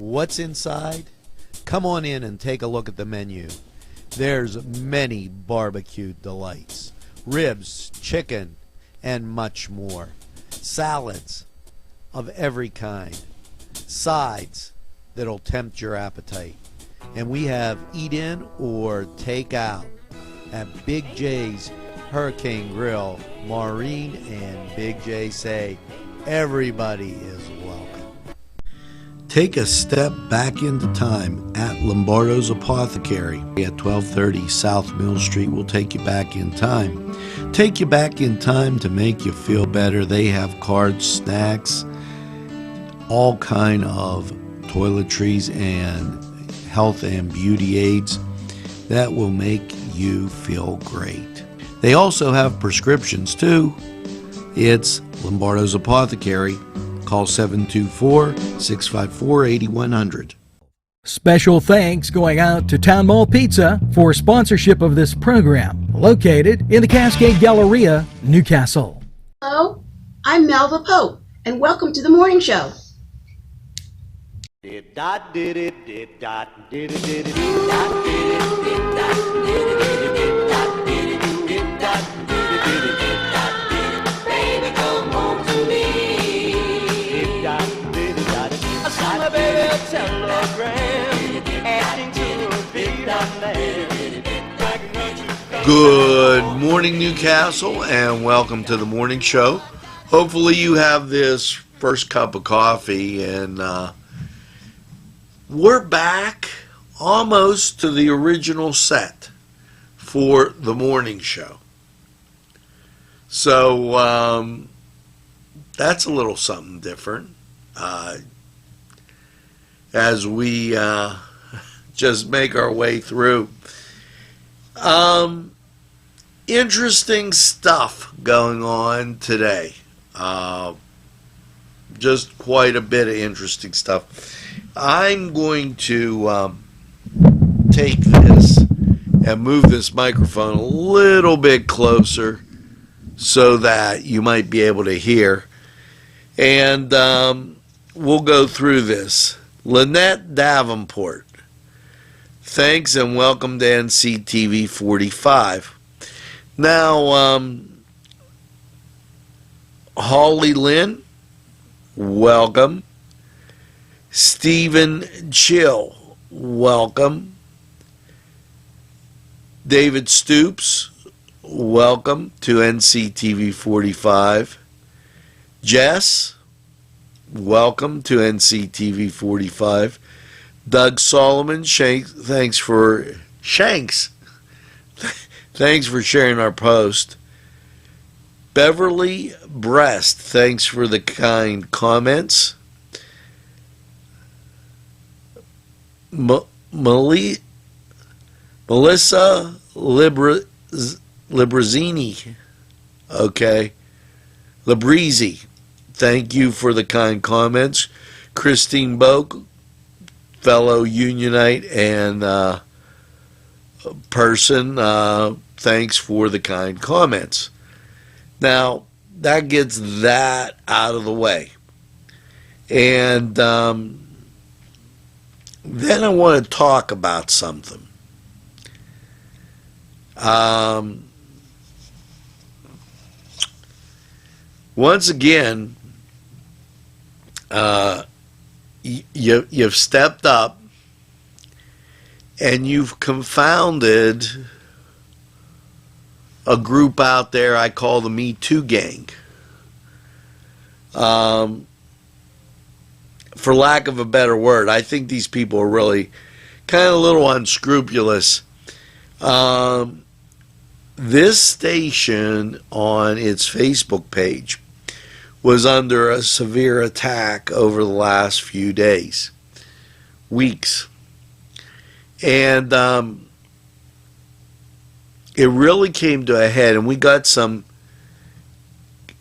what's inside? Come on in and take a look at the menu. There's many barbecue delights. Ribs, chicken, and much more. Salads of every kind. Sides that'll tempt your appetite. And we have eat in or take out at Big J's Hurricane Grill. Maureen and Big J say everybody is welcome. Take a step back into time at Lombardo's Apothecary at 1230 South Mill Street. Will take you back in time. Take you back in time to make you feel better. They have cards, snacks, all kind of toiletries and health and beauty aids that will make you feel great. They also have prescriptions too. It's Lombardo's Apothecary. Call 724-654-8100. Special thanks going out to Town Mall Pizza for sponsorship of this program, located in the Cascade Galleria, Newcastle. Hello, I'm Melva Pope, and welcome to the morning show. Good morning, Newcastle, and welcome to the morning show. Hopefully you have this first cup of coffee, and we're back almost to the original set for the morning show. So that's a little something different as we just make our way through. Interesting stuff going on today. Just quite a bit of interesting stuff. I'm going to take this and move this microphone a little bit closer so that you might be able to hear. And we'll go through this. Lynette Davenport, thanks and welcome to NCTV45. Now, Holly Lynn, welcome. Stephen Chill, welcome. David Stoops, welcome to NCTV45. Jess, welcome to NCTV45. Doug Solomon, thanks for sharing our post. Beverly Breast, thanks for the kind comments. Melissa Librazini, okay. Libreezy, thank you for the kind comments. Christine Boak, fellow Unionite and person, thanks for the kind comments. Now, that gets that out of the way. And then I want to talk about something. Once again, you've stepped up and you've confounded a group out there I call the Me Too gang. For lack of a better word, I think these people are really kind of a little unscrupulous. This station on its Facebook page was under a severe attack over the last few days, weeks. And it really came to a head, and we got some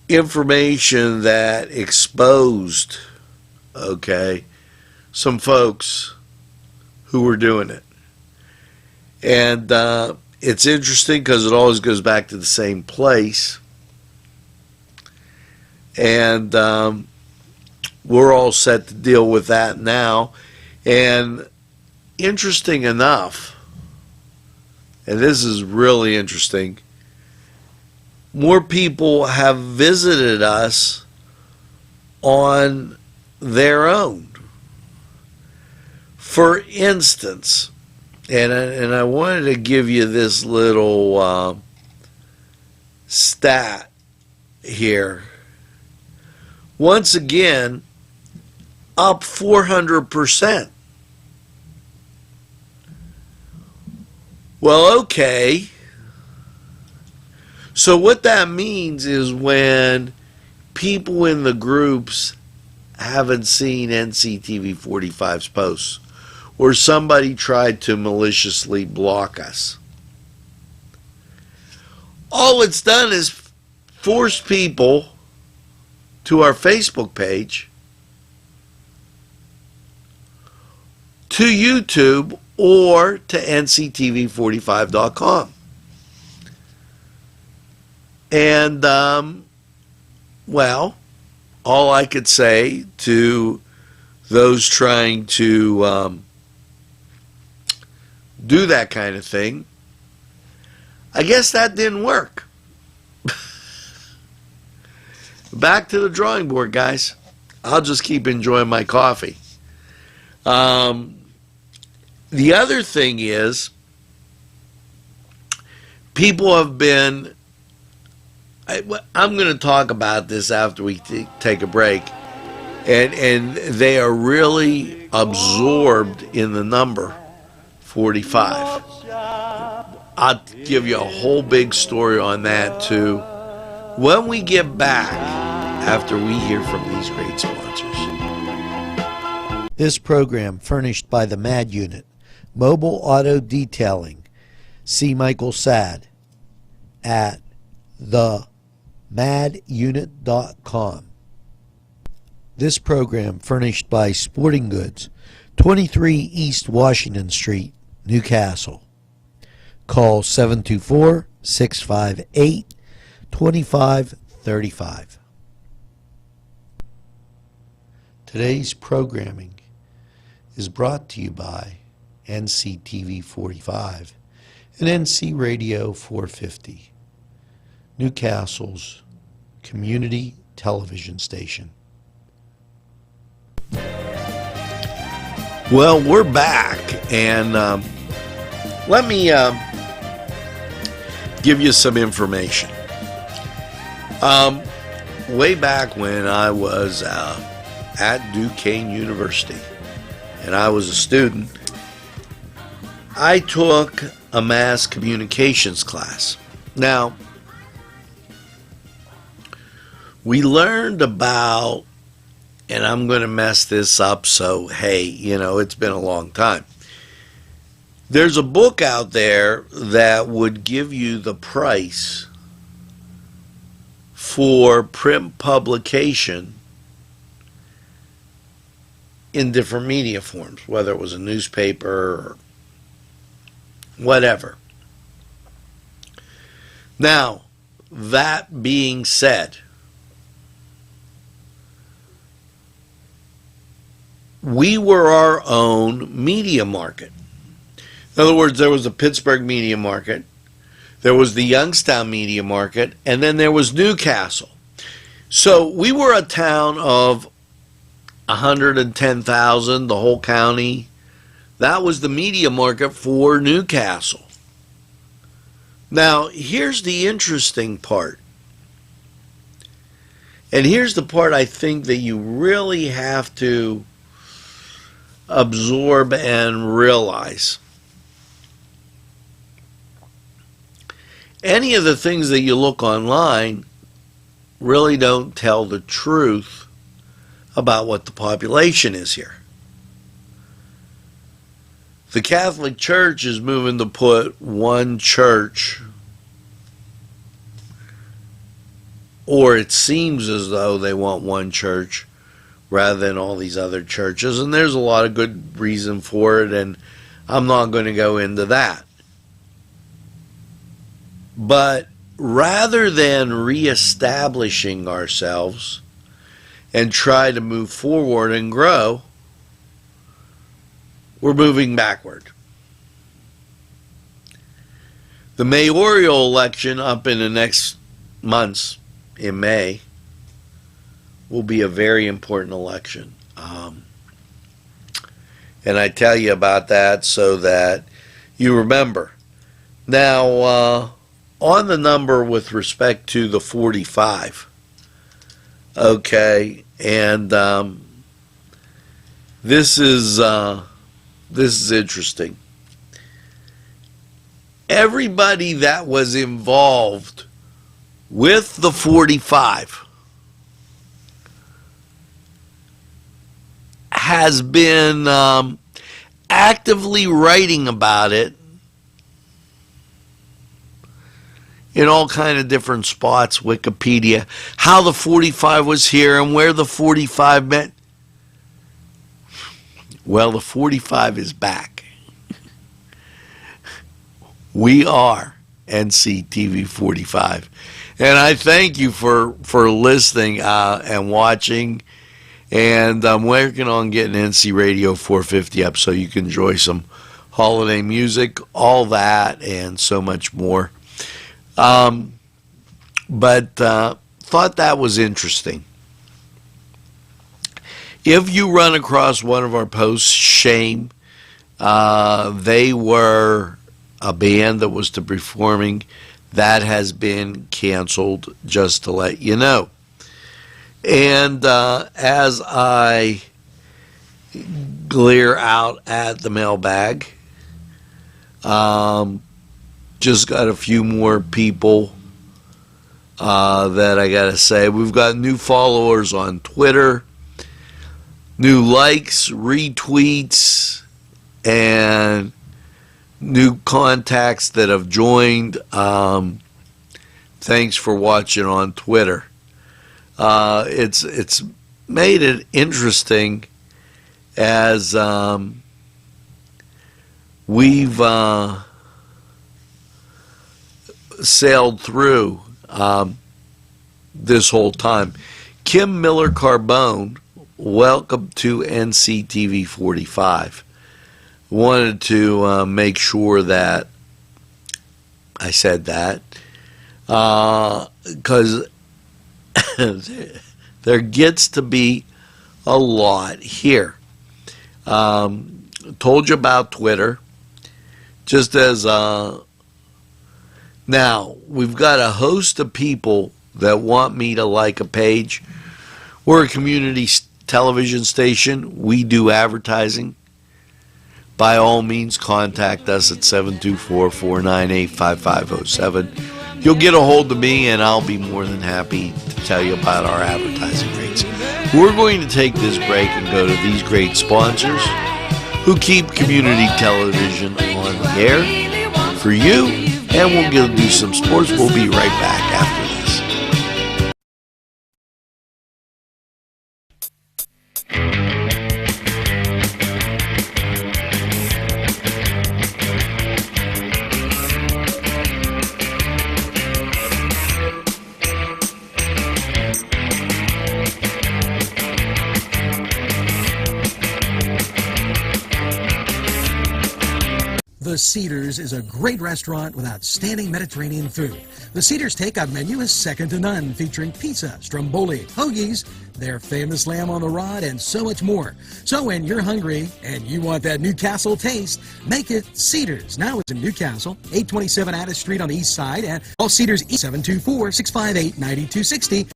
information that exposed, some folks who were doing it. And it's interesting because it always goes back to the same place. And we're all set to deal with that now. And interesting enough, and this is really interesting, more people have visited us on their own. For instance, and I wanted to give you this little stat here. Once again, up 400%. Well, okay. So what that means is when people in the groups haven't seen NCTV45's posts, or somebody tried to maliciously block us, all it's done is force people to our Facebook page, to YouTube, or to NCTV45.com. And, well, all I could say to those trying to do that kind of thing, I guess that didn't work. Back to the drawing board, guys. I'll just keep enjoying my coffee. The other thing is, people have been, I'm going to talk about this after we take a break, and they are really absorbed in the number 45. I'll give you a whole big story on that too when we get back after we hear from these great sponsors. This program furnished by the MAD Unit, Mobile Auto Detailing. See Michael Sad at themadunit.com. This program furnished by Sporting Goods, 23 East Washington Street, Newcastle. Call 724-658-2535. Today's programming is brought to you by NCTV45 and NC Radio 450, Newcastle's community television station. Well, we're back, and let me give you some information. Way back when I was at Duquesne University, and I was a student, I took a mass communications class. Now, we learned about, and I'm going to mess this up, so hey, it's been a long time. There's a book out there that would give you the price for print publication in different media forms, whether it was a newspaper or whatever. Now, that being said, we were our own media market. In other words, there was the Pittsburgh media market, there was the Youngstown media market, and then there was Newcastle. So we were a town of 110,000, the whole county. That was the media market for Newcastle. Now, here's the interesting part. And here's the part I think that you really have to absorb and realize. Any of the things that you look online really don't tell the truth about what the population is here. The Catholic Church is moving to put one church, or it seems as though they want one church rather than all these other churches, and there's a lot of good reason for it, and I'm not going to go into that. But rather than reestablishing ourselves and try to move forward and grow, we're moving backward. The mayoral election up in the next months, in May, will be a very important election. And I tell you about that so that you remember. Now, on the number with respect to the 45, okay, and this is interesting. Everybody that was involved with the 45 has been actively writing about it in all kind of different spots, Wikipedia, how the 45 was here and where the 45 meant. Well, the 45 is back. We are NCTV45. And I thank you for listening and watching. And I'm working on getting NC Radio 450 up so you can enjoy some holiday music, all that, and so much more. But thought that was interesting. If you run across one of our posts, shame. They were a band that was to be performing. That has been canceled, just to let you know. And as I glare out at the mailbag, just got a few more people that I got to say. We've got new followers on Twitter, new likes, retweets, and new contacts that have joined. Thanks for watching on Twitter. It's made it interesting as we've sailed through this whole time. Kim Miller Carbone, welcome to NCTV 45. Wanted to make sure that I said that because there gets to be a lot here. Told you about Twitter. Just as now, we've got a host of people that want me to like a page. We're a community television station. We do advertising. By all means, contact us at 724-498-5507. You'll get a hold of me, and I'll be more than happy to tell you about our advertising rates. We're going to take this break and go to these great sponsors who keep community television on the air for you, and we'll do some sports. We'll be right back after this. The Cedars is a great restaurant with outstanding Mediterranean food. The Cedars takeout menu is second to none, featuring pizza, stromboli, hoagies, their famous lamb on the rod, and so much more. So when you're hungry and you want that Newcastle taste, make it Cedars. Now it's in Newcastle, 827 Addis Street on the east side, and all Cedars 724-658-9260.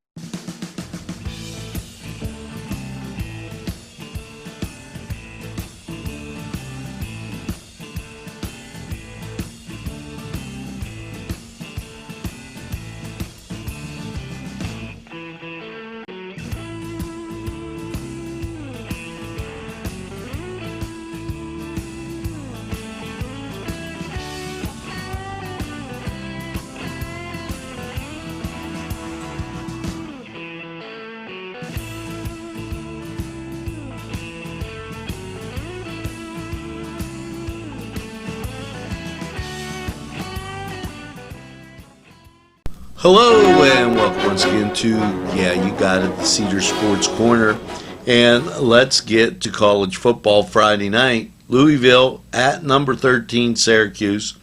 Hello and welcome once again to, you got it, the Cedar Sports Corner. And let's get to college football Friday night. Louisville at number 13 Syracuse.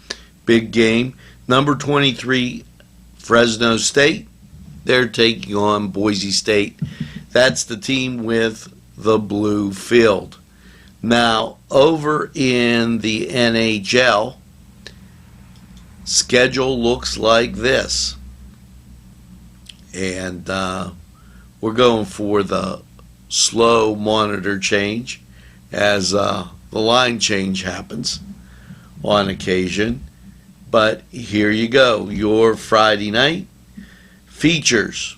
Big game. Number 23 Fresno State. They're taking on Boise State. That's the team with the blue field. Now, over in the NHL, schedule looks like this. And we're going for the slow monitor change as the line change happens on occasion. But here you go. Your Friday night features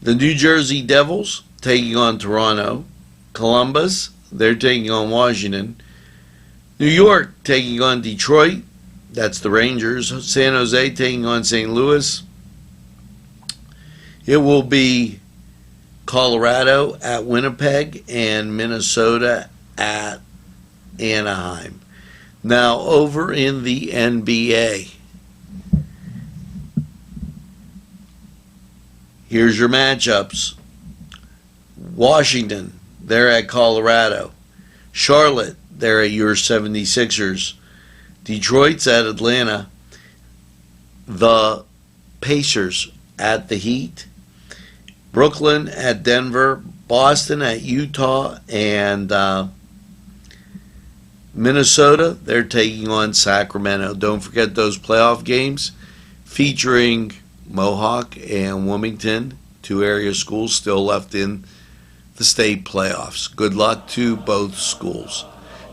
the New Jersey Devils taking on Toronto. Columbus, they're taking on Washington. New York taking on Detroit. That's the Rangers. San Jose taking on St. Louis. It will be Colorado at Winnipeg and Minnesota at Anaheim. Now, over in the NBA, here's your matchups. Washington, they're at Colorado. Charlotte, they're at your 76ers. Detroit's at Atlanta. The Pacers at the Heat. Brooklyn at Denver. Boston at Utah. And Minnesota, they're taking on Sacramento. Don't forget those playoff games featuring Mohawk and Wilmington, two area schools still left in the state playoffs. Good luck to both schools.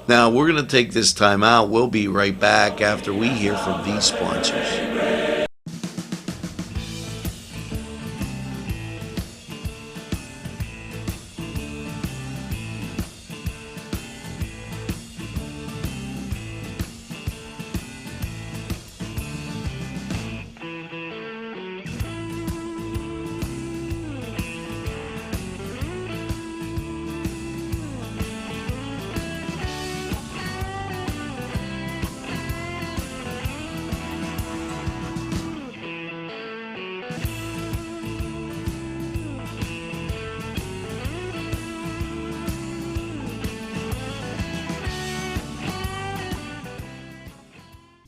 Now, we're going to take this time out. We'll be right back after we hear from these sponsors.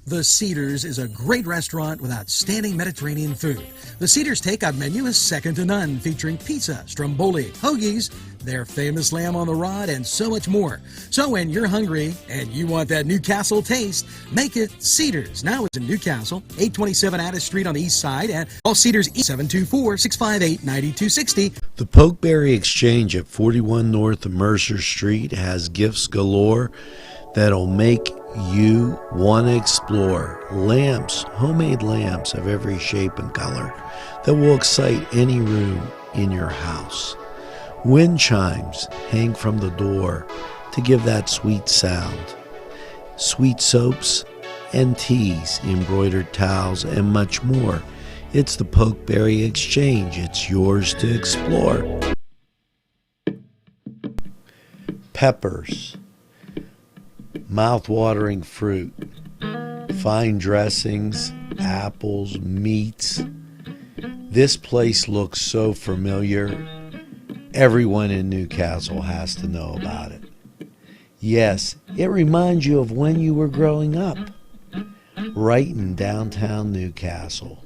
The Cedars is a great restaurant with outstanding Mediterranean food. The Cedars takeout menu is second to none, featuring pizza, stromboli, hoagies, their famous lamb on the rod, and so much more. So when you're hungry and you want that Newcastle taste, make it Cedars. Now it's in Newcastle, 827 Addis Street on the east side, and all Cedars 724-658-9260. The Pokeberry Exchange at 41 North Mercer Street has gifts galore that'll make you want to explore. Lamps, homemade lamps of every shape and color that will excite any room in your house. Wind chimes hang from the door to give that sweet sound. Sweet soaps and teas, embroidered towels, and much more. It's the Pokeberry Exchange. It's yours to explore. Peppers, mouth-watering fruit, fine dressings, apples, meats. This place looks so familiar. Everyone in Newcastle has to know about it. Yes, it reminds you of when you were growing up, right in downtown Newcastle.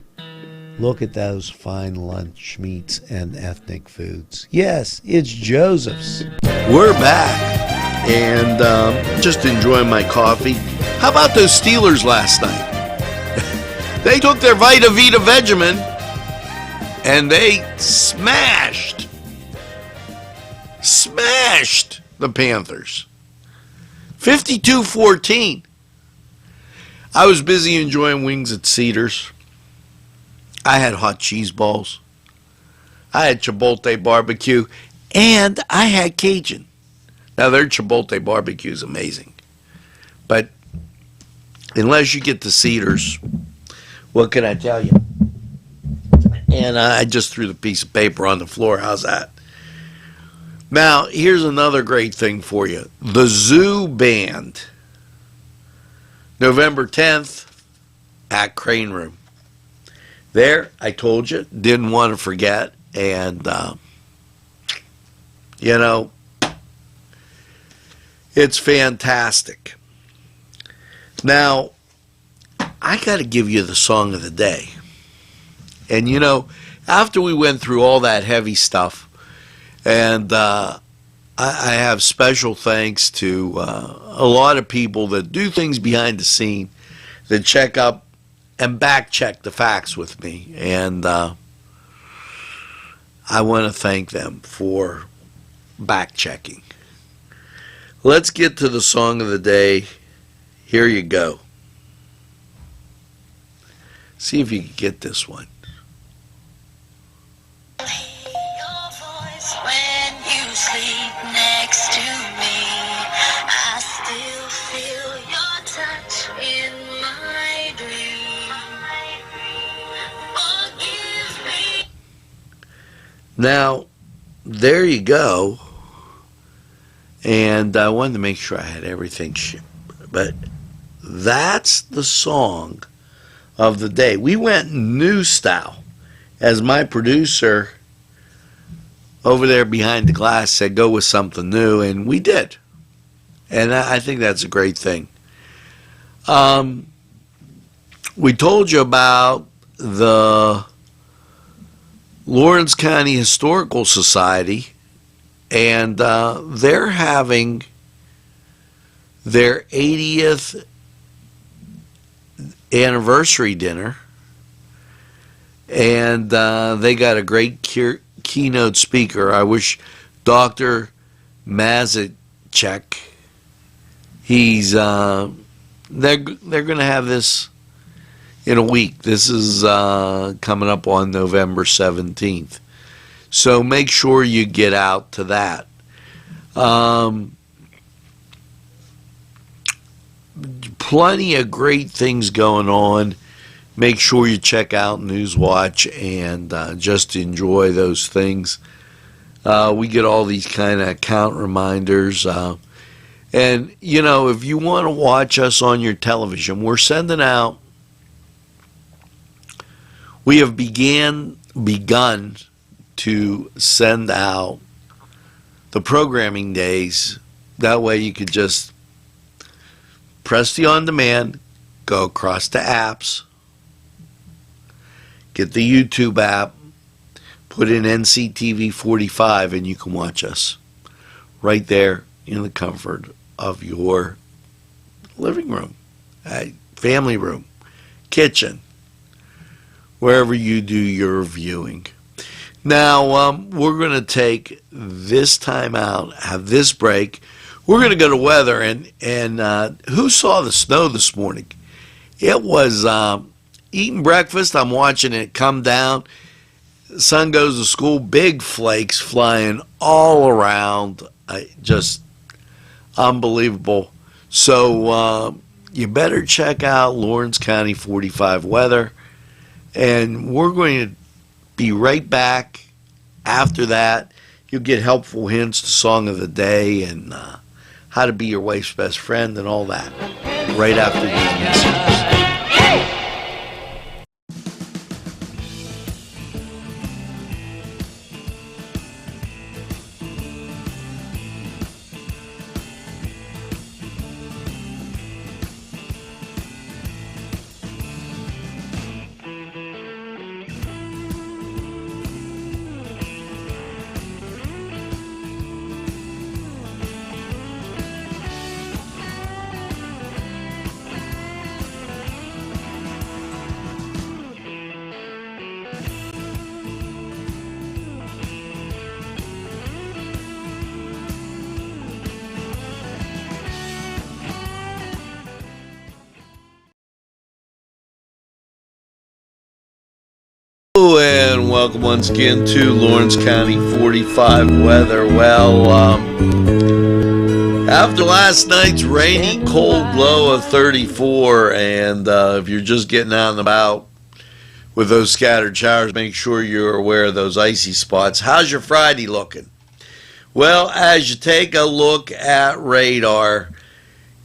Look at those fine lunch meats and ethnic foods. Yes, it's Joseph's. We're back. And just enjoying my coffee. How about those Steelers last night? They took their Vita Vita Vegemin and they smashed the Panthers. 52-14. I was busy enjoying wings at Cedars. I had hot cheese balls. I had Chipotle barbecue. And I had Cajun. Now, their Chipotle barbecue is amazing. But unless you get to Cedars, what can I tell you? And I just threw the piece of paper on the floor. How's that? Now, here's another great thing for you. The Zoo Band. November 10th at Crane Room. There, I told you, didn't want to forget. And, It's fantastic. Now, I got to give you the song of the day. And you know, after we went through all that heavy stuff, and I have special thanks to a lot of people that do things behind the scene, that check up and back check the facts with me. And I want to thank them for back checking. Let's get to the song of the day. Here you go. See if you can get this one. Now, there you go. And I wanted to make sure I had everything shipped. But that's the song of the day. We went new style. As my producer over there behind the glass said, go with something new. And we did. And I think that's a great thing. We told you about the Lawrence County Historical Society, and they're having their 80th anniversary dinner, and they got a great keynote speaker. I wish Dr. Mazicek, they're going to have this in a week. This is coming up on November 17th. So make sure you get out to that. Plenty of great things going on. Make sure you check out Newswatch and just enjoy those things. We get all these kind of account reminders. And, you know, if you want to watch us on your television, we're sending out, we have begun to send out the programming days. That way you could just press the on-demand, go across to apps, get the YouTube app, put in NCTV45, and you can watch us right there in the comfort of your living room, family room, kitchen, wherever you do your viewing. Now, we're going to take this time out, have this break. We're going to go to weather, and who saw the snow this morning? It was eating breakfast. I'm watching it come down. Son goes to school, big flakes flying all around. Just unbelievable. So you better check out Lawrence County 45 weather. And we're going to be right back after that. You'll get helpful hints, the song of the day, and how to be your wife's best friend and all that right after these messages. And welcome once again to Lawrence County 45 weather. Well, after last night's rainy, cold low of 34, and if you're just getting out and about with those scattered showers, make sure you're aware of those icy spots. How's your Friday looking? Well, as you take a look at radar,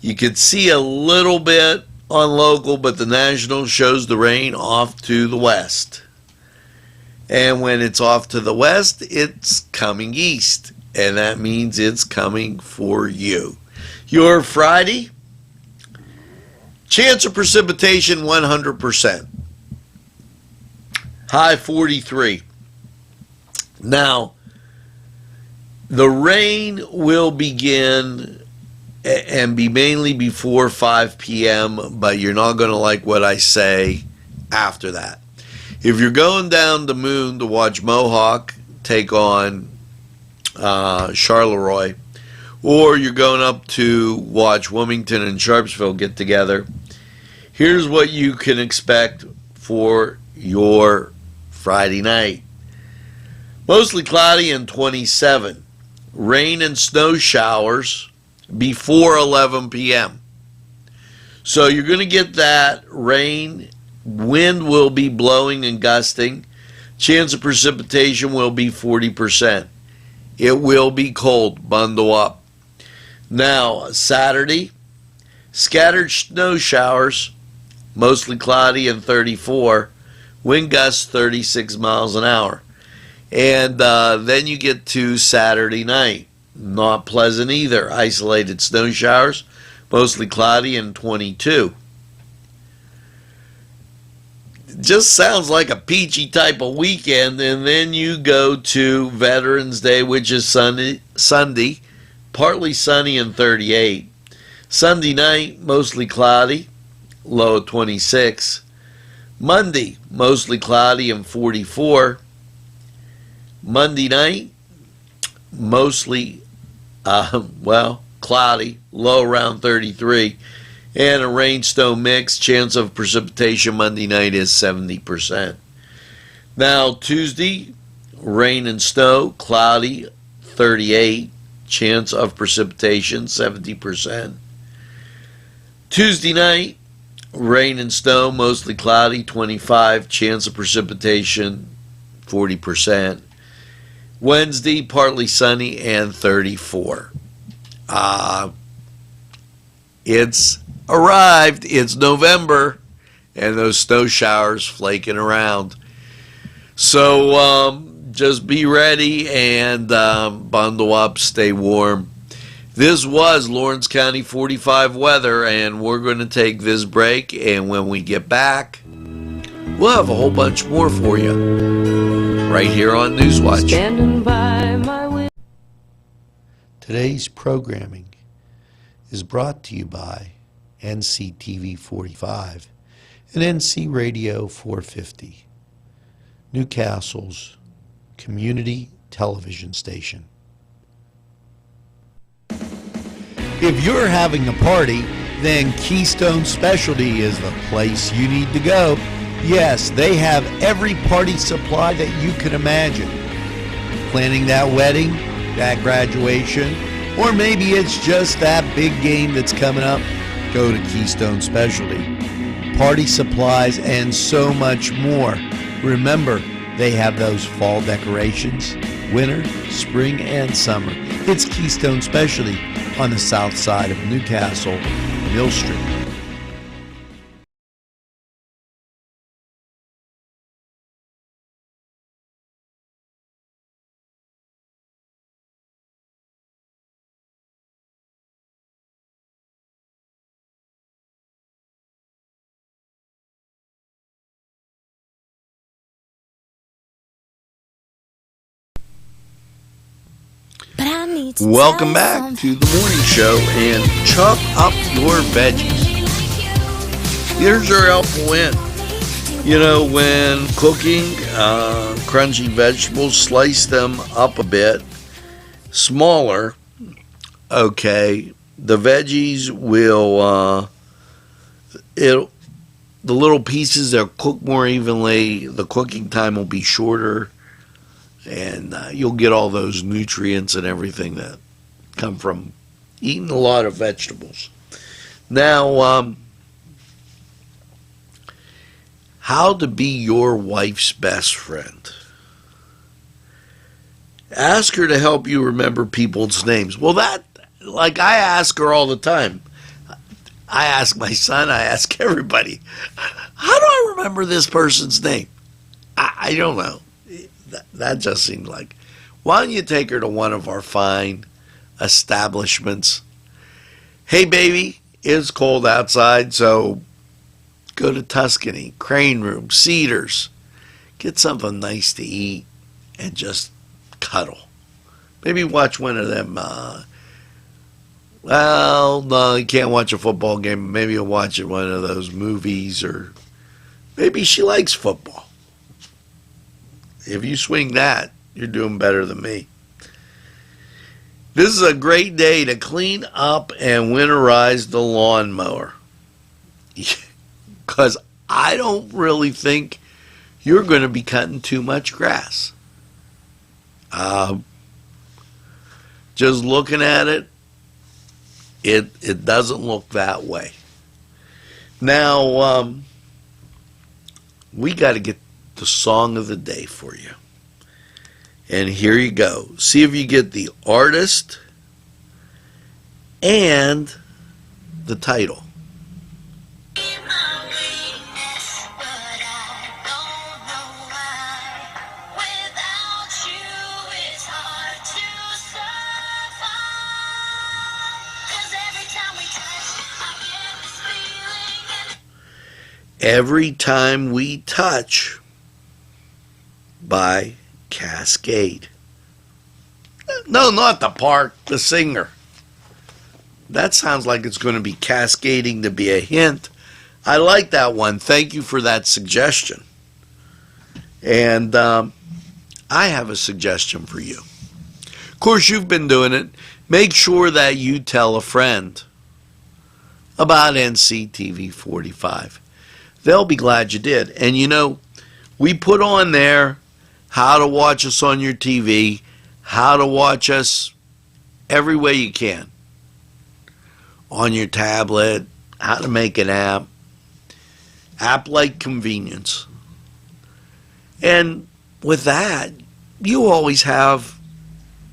you can see a little bit on local, but the national shows the rain off to the west. And when it's off to the west, it's coming east. And that means it's coming for you. Your Friday, chance of precipitation 100%. High 43. Now, the rain will begin and be mainly before 5 p.m., but you're not going to like what I say after that. If you're going down the Moon to watch Mohawk take on Charleroi, or you're going up to watch Wilmington and Sharpsville get together, here's what you can expect for your Friday night. Mostly cloudy and 27. Rain and snow showers before 11 p.m. So you're going to get that rain. Wind will be blowing and gusting. Chance of precipitation will be 40%. It will be cold. Bundle up. Now, Saturday, scattered snow showers, mostly cloudy and 34. Wind gusts 36 miles an hour. And then you get to Saturday night. Not pleasant either. Isolated snow showers, mostly cloudy and 22. Just sounds like a peachy type of weekend. And then you go to Veterans Day, which is Sunday, partly sunny and 38. Sunday night, mostly cloudy, low of 26. Monday, mostly cloudy and 44. Monday night, mostly, cloudy, low around 33. And a rain-snow mix. Chance of precipitation Monday night is 70%. Now, Tuesday, rain and snow, cloudy, 38. Chance of precipitation, 70%. Tuesday night, rain and snow, mostly cloudy, 25. Chance of precipitation, 40%. Wednesday, partly sunny and 34. It's arrived. It's November, and those snow showers flaking around. So just be ready and bundle up, stay warm. This was Lawrence County 45 weather, and we're going to take this break, and when we get back, we'll have a whole bunch more for you right here on Newswatch. Standing by my Today's programming is brought to you by NCTV45 and NC Radio 450, Newcastle's community television station. If you're having a party, then Keystone Specialty is the place you need to go. Yes, they have every party supply that you could imagine. Planning that wedding, that graduation, or maybe it's just that big game that's coming up, go to Keystone Specialty. Party supplies and so much more. Remember, they have those fall decorations, winter, spring, and summer. It's Keystone Specialty on the south side of Newcastle, Mill Street. Welcome back to the morning show, and chop up your veggies. Here's your helpful hint. You know, when cooking crunchy vegetables, slice them up a bit smaller. Okay, the veggies will the little pieces, they'll cook more evenly. The cooking time will be shorter. And you'll get all those nutrients and everything that come from eating a lot of vegetables. Now, how to be your wife's best friend. Ask her to help you remember people's names. Well, I ask her all the time. I ask my son, I ask everybody, how do I remember this person's name? I don't know. That just seemed like, why don't you take her to one of our fine establishments Hey baby, it's cold outside, so go to Tuscany, Crane Room, Cedars. Get something nice to eat and just cuddle. Maybe watch one of them. Well, no, you can't watch a football game. Maybe you'll watch one of those movies, or maybe she likes football. If you swing that, you're doing better than me. This is a great day to clean up and winterize the lawnmower. Because I don't really think you're going to be cutting too much grass. Just looking at it, it doesn't look that way. Now, we got to get the song of the day for you. And here you go. See if you get the artist and the title. Every Time We Touch by Cascade. No, not the park, the singer. That sounds like it's going to be cascading to be a hint. I like that one. Thank you for that suggestion. And I have a suggestion for you. Of course, you've been doing it. Make sure that you tell a friend about NCTV45. They'll be glad you did. And you know, we put on there how to watch us on your TV, how to watch us every way you can. On your tablet, how to make an app-like convenience. And with that, you always have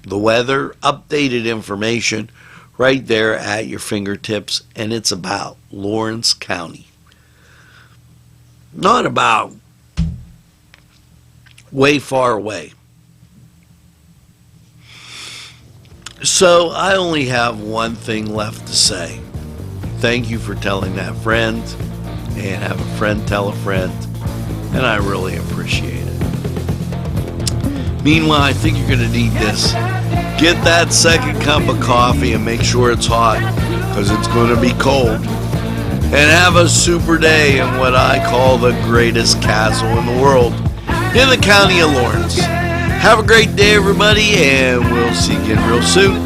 the weather, updated information right there at your fingertips, and it's about Lawrence County. Not about way far away. So I only have one thing left to say. Thank you for telling that friend, and have a friend tell a friend, and I really appreciate it. Meanwhile, I think you're going to need this. Get that second cup of coffee and make sure it's hot, because it's going to be cold. And have a super day in what I call the greatest castle in the world, in the county of Lawrence. Have a great day, everybody, and we'll see you again real soon.